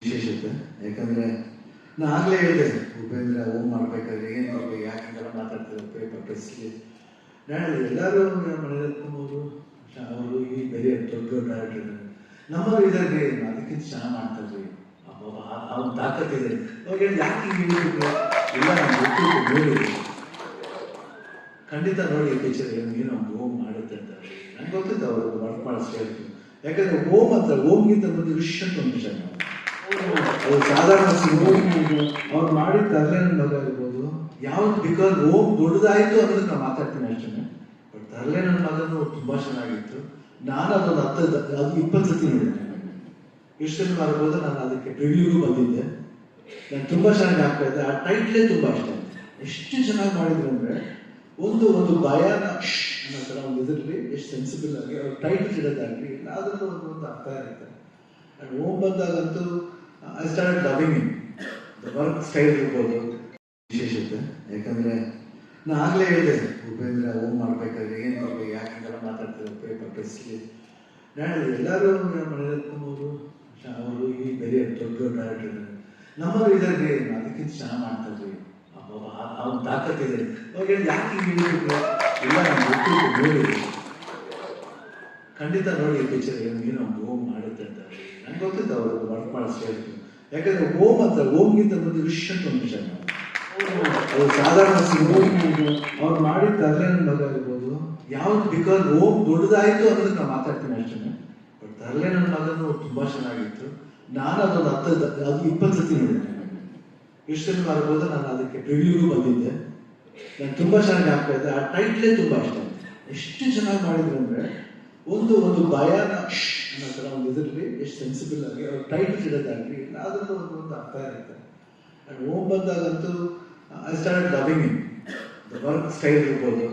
ವಿಶೇಷತೆ. ಯಾಕಂದರೆ ನಾನು ಆಗಲೇ ಹೇಳಿದೆ, ಉಪೇಂದ್ರ ಓಮ್ ಮಾಡಬೇಕಾದ್ರೆ ಏನು ಮಾಡಬೇಕು, ಯಾಕೆಂದ್ರೆ ಮಾತಾಡ್ತಾರೆ ಪೇಪರ್ ಪ್ರೆಸ್ಲಿ. ನಾನು ಎಲ್ಲರೂ ಮಣಿರತ್ನವರು ಅವರು ಈ ಬೇರೆ ದೊಡ್ಡ ದೊಡ್ಡ ಡೈರೆಕ್ಟರ್ ಇದ್ದಾರೆ, ನಮ್ಮವರು ಇದ್ದಾರೆ, ಅದಕ್ಕಿಂತ ಚೆನ್ನಾಗಿ ಮಾಡ್ತಾರೆ. ಅವ್ನ ತಾಕತ್ತಿದೆ. ಅವಾಗ ಯಾಕೆ ಹಿಂಗೆ ಇಲ್ಲ, ನಾನು ಗೊತ್ತಿತ್ತು, ನೋಡಿ ಖಂಡಿತ ನೋಡಿ ಪಿಕ್ಚರ್ ಏನೋ ಓಮ್ ಮಾಡುತ್ತೆ ಅಂತ ನಂಗೆ ಗೊತ್ತಿತ್ತು. ಅವರು ವರ್ಕ್ ಮಾಡಿಸ್ತಾ ಇರ್ತೀವಿ. ಯಾಕಂದರೆ ಓಮ್ ಅಂತ ಓಮ್ಗಿಂತ ಬಂದು ರಿಷ್ ಅಂತ ಒಂದು ವಿಷಯ ಅದು ಸಾಧಾರಣ ಅವ್ರು ಮಾಡಿದ ತರ್ಲೇನ ಮಗ ಇರ್ಬೋದು ಯಾವ್ದು, ಬಿಕಾಸ್ ಓಮ್ ದೊಡ್ಡದಾಯಿತು ಅನ್ನೋದಕ್ಕೆ ನಾವು ಮಾತಾಡ್ತೀನಿ ಅಷ್ಟೇ. ಬಟ್ ತರ್ಲೆ ನನ್ನ ಮಗನು ತುಂಬ ಚೆನ್ನಾಗಿತ್ತು. ನಾನು ಅದೊಂದು 20 ಸತಿ ನೋಡಿದ್ದೆ. ಇಷ್ಟನ್ನು ಮಾಡ್ಬೋದು. ನಾನು ಅದಕ್ಕೆ ರಿವ್ಯೂಗೂ ಬಂದಿದ್ದೆ. ನಾನು ತುಂಬ ಚೆನ್ನಾಗಿ ಆಗ್ತಾ ಇದ್ದೆ. ಆ ಟೈಟ್ಲೇ ತುಂಬ ಇಷ್ಟ ಆಯ್ತು. ಎಷ್ಟು ಚೆನ್ನಾಗಿ ಮಾಡಿದ್ರು ಅಂದರೆ ಒಂದು ಭಯನ ಅನ್ನೋ ಥರ ಒಂದು ಇದರಲ್ಲಿ ಎಷ್ಟು ಸೆನ್ಸಿಬಲ್ ಆಗಿ ಅವ್ರು ಟೈಟ್ಲ್ ಇಡೋದಾಗಲಿ ಎಲ್ಲಾದ್ರಲ್ಲೂ ಒಂದು ಅರ್ಥ ಇರುತ್ತೆ. ಆ್ಯಂಡ್ ಓಮ್ ಬಂದಾಗಂತೂ I start loving it. The work style ಇರ್ಬೋದು ವಿಶೇಷತೆ. ಯಾಕಂದರೆ ನಾನು ಆಗಲೇ ಹೇಳಿದೆ, ಉಪೇಂದ್ರ ಓಮ್ ಮಾಡಬೇಕಾದ್ರೆ ಏನು ಮಾಡಬೇಕು, ಯಾಕೆಂದ್ರೆ ಮಾತಾಡ್ತಾರೆ ಪೇಪರ್ ಪ್ರೆಸ್ಲಿ. ನಾನು ಎಲ್ಲರೂ ಮಣಿರತ್ನವರು ಅವರು ಈ ಬೇರೆ ದೊಡ್ಡ ದೊಡ್ಡ ಡೈರೆಕ್ಟರ್ ಇದ್ದಾರೆ, ನಮ್ಮವರು ಇದ್ದಾರೆ, ಅದಕ್ಕಿಂತ ಚೆನ್ನಾಗಿ ಮಾಡ್ತಾರೆ. ಅವ್ನ ತಾಕತ್ತಿದೆ. ಅವಾಗ ಯಾಕೆ ಹಿಂಗೆ ಇಲ್ಲ, ನಾನು ಗೊತ್ತಿತ್ತು, ನೋಡಿ ಖಂಡಿತ ನೋಡಿ ಪಿಕ್ಚರ್ ಏನೋ ಓಮ್ ಮಾಡುತ್ತೆ ಅಂತ ನಂಗೆ ಗೊತ್ತಿತ್ತು. ಅವರು ವರ್ಕ್ ಮಾಡಿಸ್ತಾ ಇರ್ತೀವಿ. ಯಾಕಂದರೆ ಓಮ್ ಅಂತ ಓಮ್ಗಿಂತ ಬಂದು ರಿಷ್ ಅಂತ ಒಂದು ವಿಷಯ ಅದು ಸಾಧಾರಣ ಅವ್ರು ಮಾಡಿದ ತರ್ಲೇನ ಮಗ ಇರ್ಬೋದು ಯಾವ್ದು, ಬಿಕಾಸ್ ಓಮ್ ದೊಡ್ಡದಾಯಿತು ಅನ್ನೋದಕ್ಕೆ ನಾವು ಮಾತಾಡ್ತೀನಿ ಅಷ್ಟೇ. ಬಟ್ ತರ್ಲೆ ನನ್ನ ಮಗನು ತುಂಬ ಚೆನ್ನಾಗಿತ್ತು. ನಾನು ಅದೊಂದು 20 ಸತಿ ನೋಡಿದ್ದೆ. ಇಷ್ಟನ್ನು ಮಾಡ್ಬೋದು. ನಾನು ಅದಕ್ಕೆ ರಿವ್ಯೂಗೂ ಬಂದಿದ್ದೆ. ನಾನು ತುಂಬ ಚೆನ್ನಾಗಿ ಆಗ್ತಾ ಇದ್ದೆ. ಆ ಟೈಟ್ಲೇ ತುಂಬ ಇಷ್ಟ ಆಯ್ತು. ಎಷ್ಟು ಚೆನ್ನಾಗಿ ಮಾಡಿದ್ರು ಅಂದರೆ ಒಂದು ಭಯನ ಅನ್ನೋ ಥರ ಒಂದು ಇದರಲ್ಲಿ ಎಷ್ಟು ಸೆನ್ಸಿಬಲ್ ಆಗಿ ಅವ್ರು ಟೈಟ್ಲ್ ಇಡೋದಾಗಲಿ ಎಲ್ಲಾದ್ರಲ್ಲೂ ಒಂದು ಅರ್ಥ ಇರುತ್ತೆ. ಆ್ಯಂಡ್ ಓಮ್ ಬಂದಾಗಂತೂ I start loving it. The work style ಇರ್ಬೋದು